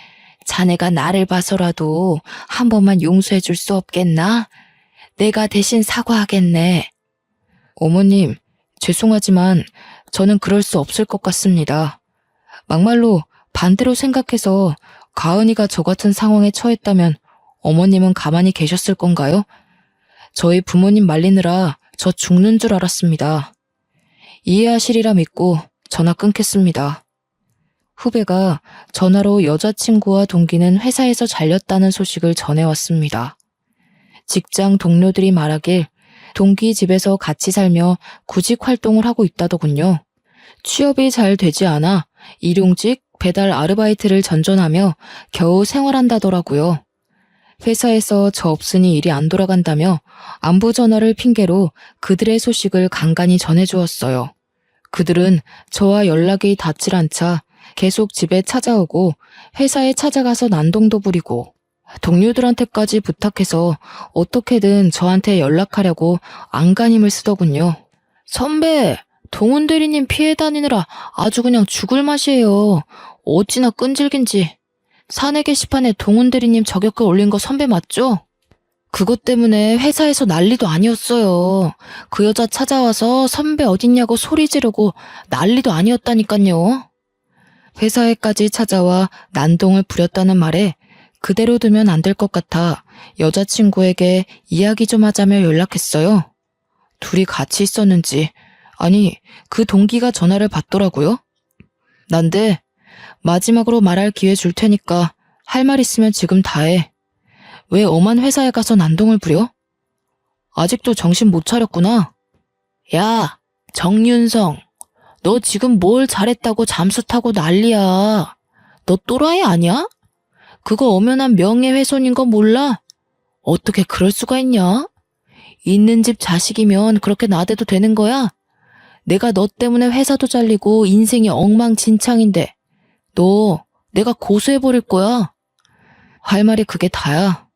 [SPEAKER 1] 자네가 나를 봐서라도 한 번만 용서해 줄 수 없겠나? 내가 대신 사과하겠네. 어머님, 죄송하지만 저는 그럴 수 없을 것 같습니다. 막말로 반대로 생각해서 가은이가 저 같은 상황에 처했다면 어머님은 가만히 계셨을 건가요? 저희 부모님 말리느라 저 죽는 줄 알았습니다. 이해하시리라 믿고 전화 끊겠습니다. 후배가 전화로 여자친구와 동기는 회사에서 잘렸다는 소식을 전해왔습니다. 직장 동료들이 말하길 동기 집에서 같이 살며 구직 활동을 하고 있다더군요. 취업이 잘 되지 않아 일용직, 배달 아르바이트를 전전하며 겨우 생활한다더라고요. 회사에서 저 없으니 일이 안 돌아간다며 안부 전화를 핑계로 그들의 소식을 간간히 전해주었어요. 그들은 저와 연락이 닿질 않자 계속 집에 찾아오고 회사에 찾아가서 난동도 부리고 동료들한테까지 부탁해서 어떻게든 저한테 연락하려고 안간힘을 쓰더군요. 선배, 동훈 대리님 피해 다니느라 아주 그냥 죽을 맛이에요. 어찌나 끈질긴지. 사내 게시판에 동훈 대리님 저격글 올린 거 선배 맞죠? 그것 때문에 회사에서 난리도 아니었어요. 그 여자 찾아와서 선배 어딨냐고 소리 지르고 난리도 아니었다니깐요. 회사에까지 찾아와 난동을 부렸다는 말에 그대로 두면 안 될 것 같아 여자친구에게 이야기 좀 하자며 연락했어요. 둘이 같이 있었는지, 아니, 그 동기가 전화를 받더라고요. 난데 마지막으로 말할 기회 줄 테니까 할 말 있으면 지금 다 해. 왜 엄한 회사에 가서 난동을 부려? 아직도 정신 못 차렸구나. 야, 정윤성. 너 지금 뭘 잘했다고 잠수 타고 난리야. 너 또라이 아니야? 그거 엄연한 명예훼손인 거 몰라? 어떻게 그럴 수가 있냐? 있는 집 자식이면 그렇게 나대도 되는 거야? 내가 너 때문에 회사도 잘리고 인생이 엉망진창인데 너 내가 고소해버릴 거야. 할 말이 그게 다야.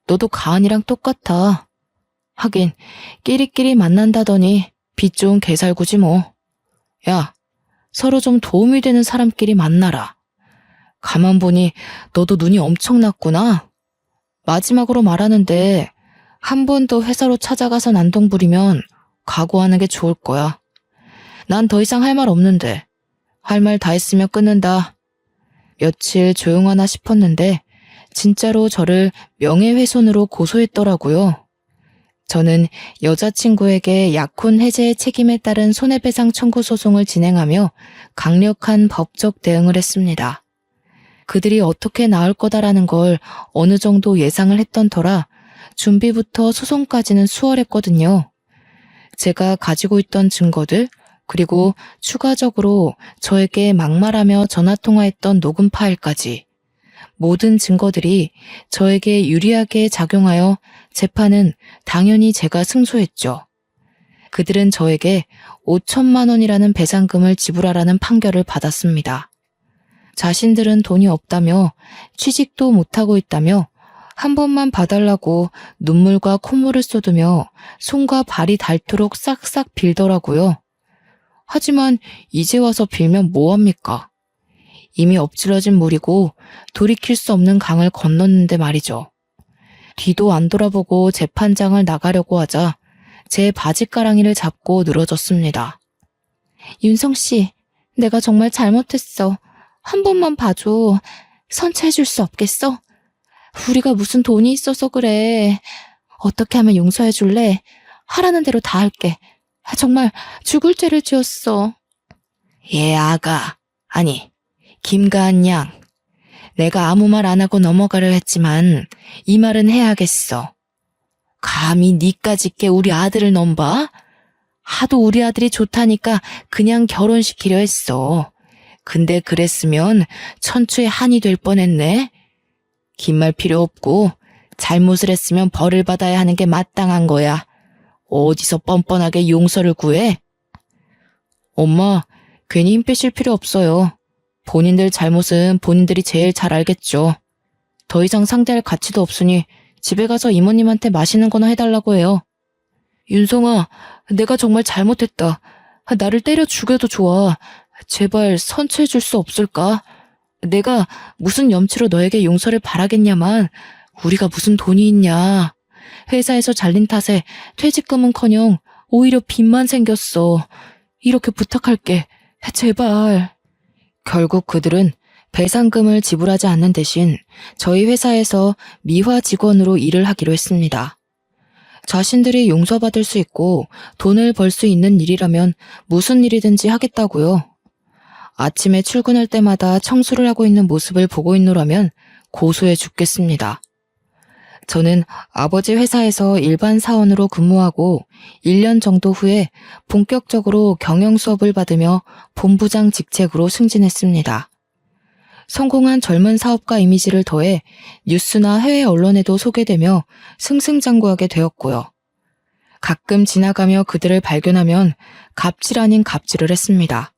[SPEAKER 1] 너도 가은이랑 똑같아. 하긴 끼리끼리 만난다더니 빚 좋은 개살구지 뭐. 야, 서로 좀 도움이 되는 사람끼리 만나라. 가만 보니 너도 눈이 엄청났구나. 마지막으로 말하는데 한 번 더 회사로 찾아가서 난동 부리면 각오하는 게 좋을 거야. 난 더 이상 할 말 없는데 할 말 다 했으면 끊는다. 며칠 조용하나 싶었는데 진짜로 저를 명예훼손으로 고소했더라고요. 저는 여자친구에게 약혼 해제의 책임에 따른 손해배상 청구 소송을 진행하며 강력한 법적 대응을 했습니다. 그들이 어떻게 나올 거다라는 걸 어느 정도 예상을 했던 터라 준비부터 소송까지는 수월했거든요. 제가 가지고 있던 증거들, 그리고 추가적으로 저에게 막말하며 전화통화했던 녹음 파일까지 모든 증거들이 저에게 유리하게 작용하여 재판은 당연히 제가 승소했죠. 그들은 저에게 5천만 원이라는 배상금을 지불하라는 판결을 받았습니다. 자신들은 돈이 없다며 취직도 못하고 있다며 한 번만 봐달라고 눈물과 콧물을 쏟으며 손과 발이 닳도록 싹싹 빌더라고요. 하지만 이제 와서 빌면 뭐합니까? 이미 엎질러진 물이고 돌이킬 수 없는 강을 건넜는데 말이죠. 뒤도 안 돌아보고 재판장을 나가려고 하자 제 바지가랑이를 잡고 늘어졌습니다. 윤성 씨, 내가 정말 잘못했어. 한 번만 봐줘. 선처해줄 수 없겠어? 우리가 무슨 돈이 있어서 그래. 어떻게 하면 용서해줄래? 하라는 대로 다 할게. 정말 죽을 죄를 지었어. 예, 아가. 아니, 김가은 양. 내가 아무 말 안 하고 넘어가려 했지만 이 말은 해야겠어. 감히 니까짓 게 우리 아들을 넘봐? 하도 우리 아들이 좋다니까 그냥 결혼시키려 했어. 근데 그랬으면 천추의 한이 될 뻔했네. 긴 말 필요 없고 잘못을 했으면 벌을 받아야 하는 게 마땅한 거야. 어디서 뻔뻔하게 용서를 구해? 엄마, 괜히 힘 빼실 필요 없어요. 본인들 잘못은 본인들이 제일 잘 알겠죠. 더 이상 상대할 가치도 없으니 집에 가서 이모님한테 맛있는 거나 해달라고 해요. 윤성아, 내가 정말 잘못했다. 나를 때려 죽여도 좋아. 제발 선처해줄 수 없을까? 내가 무슨 염치로 너에게 용서를 바라겠냐만 우리가 무슨 돈이 있냐. 회사에서 잘린 탓에 퇴직금은커녕 오히려 빚만 생겼어. 이렇게 부탁할게. 제발. 결국 그들은 배상금을 지불하지 않는 대신 저희 회사에서 미화 직원으로 일을 하기로 했습니다. 자신들이 용서받을 수 있고 돈을 벌 수 있는 일이라면 무슨 일이든지 하겠다고요. 아침에 출근할 때마다 청소를 하고 있는 모습을 보고 있노라면 고소해 죽겠습니다. 저는 아버지 회사에서 일반 사원으로 근무하고 1년 정도 후에 본격적으로 경영 수업을 받으며 본부장 직책으로 승진했습니다. 성공한 젊은 사업가 이미지를 더해 뉴스나 해외 언론에도 소개되며 승승장구하게 되었고요. 가끔 지나가며 그들을 발견하면 갑질 아닌 갑질을 했습니다.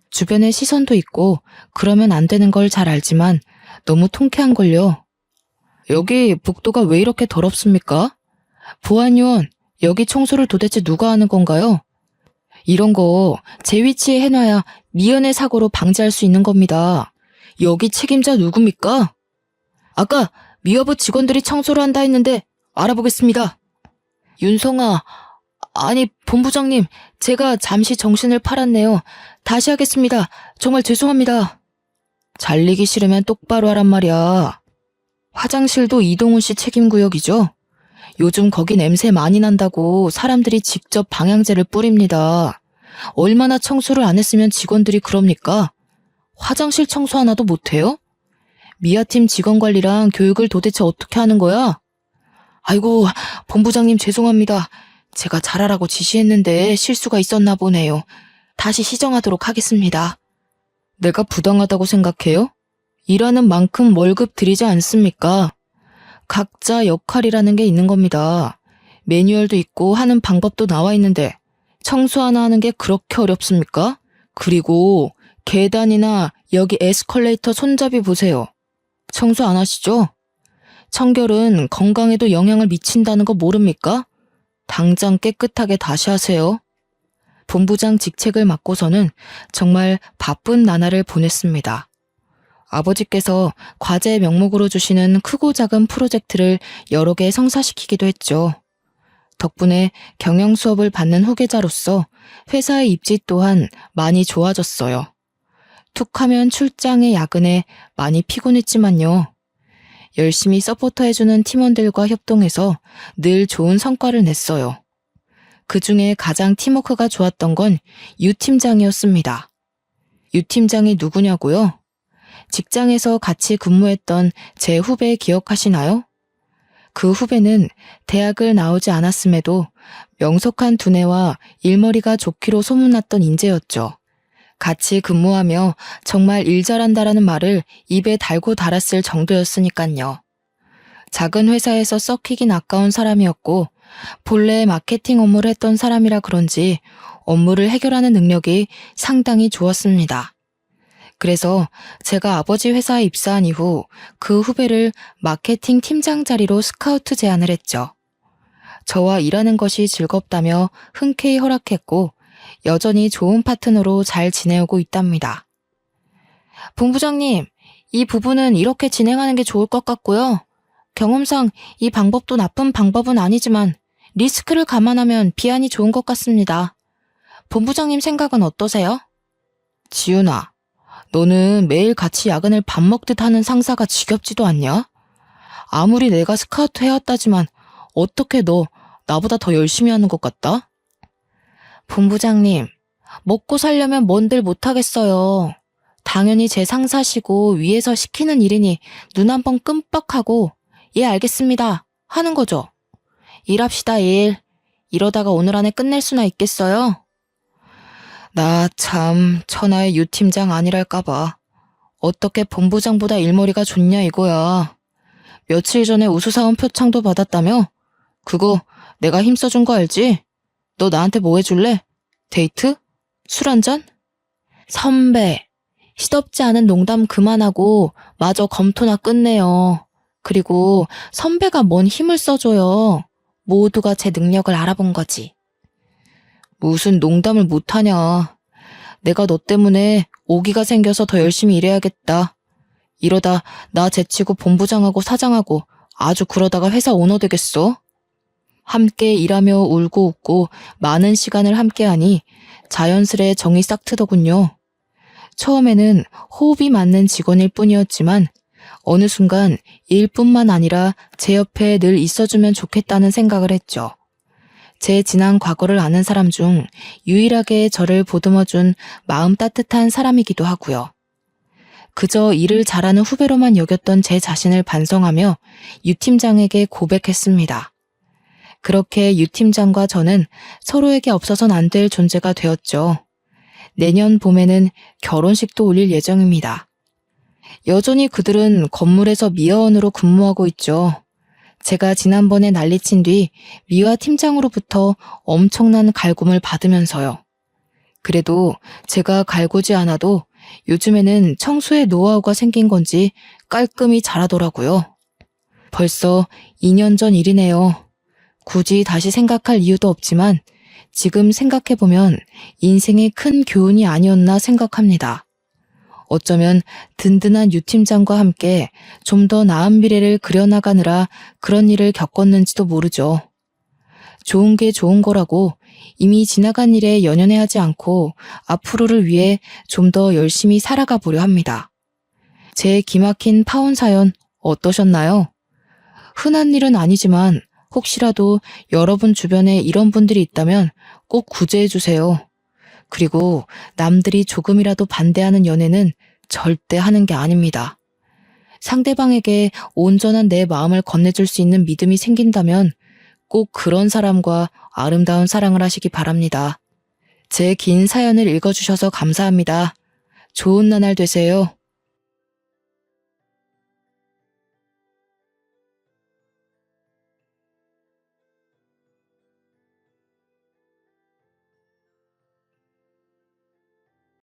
[SPEAKER 1] 주변에 시선도 있고 그러면 안 되는 걸 잘 알지만 너무 통쾌한걸요. 여기 복도가 왜 이렇게 더럽습니까? 보안요원, 여기 청소를 도대체 누가 하는 건가요? 이런 거 제 위치에 해놔야 미연의 사고로 방지할 수 있는 겁니다. 여기 책임자 누굽니까? 아까 미화부 직원들이 청소를 한다 했는데 알아보겠습니다. 윤성아, 아니 본부장님, 제가 잠시 정신을 팔았네요. 다시 하겠습니다. 정말 죄송합니다. 잘리기 싫으면 똑바로 하란 말이야. 화장실도 이동훈 씨 책임구역이죠? 요즘 거기 냄새 많이 난다고 사람들이 직접 방향제를 뿌립니다. 얼마나 청소를 안 했으면 직원들이 그럽니까? 화장실 청소 하나도 못해요? 미아팀 직원 관리랑 교육을 도대체 어떻게 하는 거야? 아이고, 본부장님 죄송합니다. 제가 잘하라고 지시했는데 실수가 있었나 보네요. 다시 시정하도록 하겠습니다. 내가 부당하다고 생각해요? 일하는 만큼 월급 드리지 않습니까? 각자 역할이라는 게 있는 겁니다. 매뉴얼도 있고 하는 방법도 나와 있는데 청소 하나 하는 게 그렇게 어렵습니까? 그리고 계단이나 여기 에스컬레이터 손잡이 보세요. 청소 안 하시죠? 청결은 건강에도 영향을 미친다는 거 모릅니까? 당장 깨끗하게 다시 하세요. 본부장 직책을 맡고서는 정말 바쁜 나날을 보냈습니다. 아버지께서 과제 명목으로 주시는 크고 작은 프로젝트를 여러 개 성사시키기도 했죠. 덕분에 경영 수업을 받는 후계자로서 회사의 입지 또한 많이 좋아졌어요. 툭하면 출장에 야근에 많이 피곤했지만요. 열심히 서포터해주는 팀원들과 협동해서 늘 좋은 성과를 냈어요. 그 중에 가장 팀워크가 좋았던 건 유 팀장이었습니다. 유 팀장이 누구냐고요? 직장에서 같이 근무했던 제 후배 기억하시나요? 그 후배는 대학을 나오지 않았음에도 명석한 두뇌와 일머리가 좋기로 소문났던 인재였죠. 같이 근무하며 정말 일 잘한다라는 말을 입에 달고 달았을 정도였으니깐요. 작은 회사에서 썩히긴 아까운 사람이었고 본래 마케팅 업무를 했던 사람이라 그런지 업무를 해결하는 능력이 상당히 좋았습니다. 그래서 제가 아버지 회사에 입사한 이후 그 후배를 마케팅 팀장 자리로 스카우트 제안을 했죠. 저와 일하는 것이 즐겁다며 흔쾌히 허락했고 여전히 좋은 파트너로 잘 지내오고 있답니다. 본부장님, 이 부분은 이렇게 진행하는 게 좋을 것 같고요. 경험상 이 방법도 나쁜 방법은 아니지만 리스크를 감안하면 비안이 좋은 것 같습니다. 본부장님 생각은 어떠세요? 지윤아, 너는 매일 같이 야근을 밥 먹듯 하는 상사가 지겹지도 않냐? 아무리 내가 스카우트 해왔다지만 어떻게 너 나보다 더 열심히 하는 것 같다? 본부장님, 먹고 살려면 뭔들 못하겠어요. 당연히 제 상사시고 위에서 시키는 일이니 눈 한 번 끔뻑하고 예 알겠습니다 하는 거죠. 일합시다 일. 이러다가 오늘 안에 끝낼 수나 있겠어요? 나 참 천하의 유 팀장 아니랄까봐. 어떻게 본부장보다 일머리가 좋냐 이거야. 며칠 전에 우수사원 표창도 받았다며? 그거 내가 힘써준 거 알지? 너 나한테 뭐 해줄래? 데이트? 술 한잔? 선배, 시덥지 않은 농담 그만하고 마저 검토나 끝내요. 그리고 선배가 뭔 힘을 써줘요. 모두가 제 능력을 알아본 거지. 무슨 농담을 못하냐. 내가 너 때문에 오기가 생겨서 더 열심히 일해야겠다. 이러다 나 제치고 본부장하고 사장하고 아주 그러다가 회사 오너 되겠어. 함께 일하며 울고 웃고 많은 시간을 함께하니 자연스레 정이 싹 트더군요. 처음에는 호흡이 맞는 직원일 뿐이었지만 어느 순간 일뿐만 아니라 제 옆에 늘 있어주면 좋겠다는 생각을 했죠. 제 지난 과거를 아는 사람 중 유일하게 저를 보듬어준 마음 따뜻한 사람이기도 하고요. 그저 일을 잘하는 후배로만 여겼던 제 자신을 반성하며 유 팀장에게 고백했습니다. 그렇게 유 팀장과 저는 서로에게 없어선 안 될 존재가 되었죠. 내년 봄에는 결혼식도 올릴 예정입니다. 여전히 그들은 건물에서 미화원으로 근무하고 있죠. 제가 지난번에 난리친 뒤 미화 팀장으로부터 엄청난 갈굼을 받으면서요. 그래도 제가 갈구지 않아도 요즘에는 청소에 노하우가 생긴 건지 깔끔히 잘하더라고요. 벌써 2년 전 일이네요. 굳이 다시 생각할 이유도 없지만 지금 생각해보면 인생의 큰 교훈이 아니었나 생각합니다. 어쩌면 든든한 유 팀장과 함께 좀 더 나은 미래를 그려나가느라 그런 일을 겪었는지도 모르죠. 좋은 게 좋은 거라고 이미 지나간 일에 연연해하지 않고 앞으로를 위해 좀 더 열심히 살아가 보려 합니다. 제 기막힌 파혼 사연 어떠셨나요? 흔한 일은 아니지만 혹시라도 여러분 주변에 이런 분들이 있다면 꼭 구제해 주세요. 그리고 남들이 조금이라도 반대하는 연애는 절대 하는 게 아닙니다. 상대방에게 온전한 내 마음을 건네줄 수 있는 믿음이 생긴다면 꼭 그런 사람과 아름다운 사랑을 하시기 바랍니다. 제 긴 사연을 읽어주셔서 감사합니다. 좋은 나날 되세요.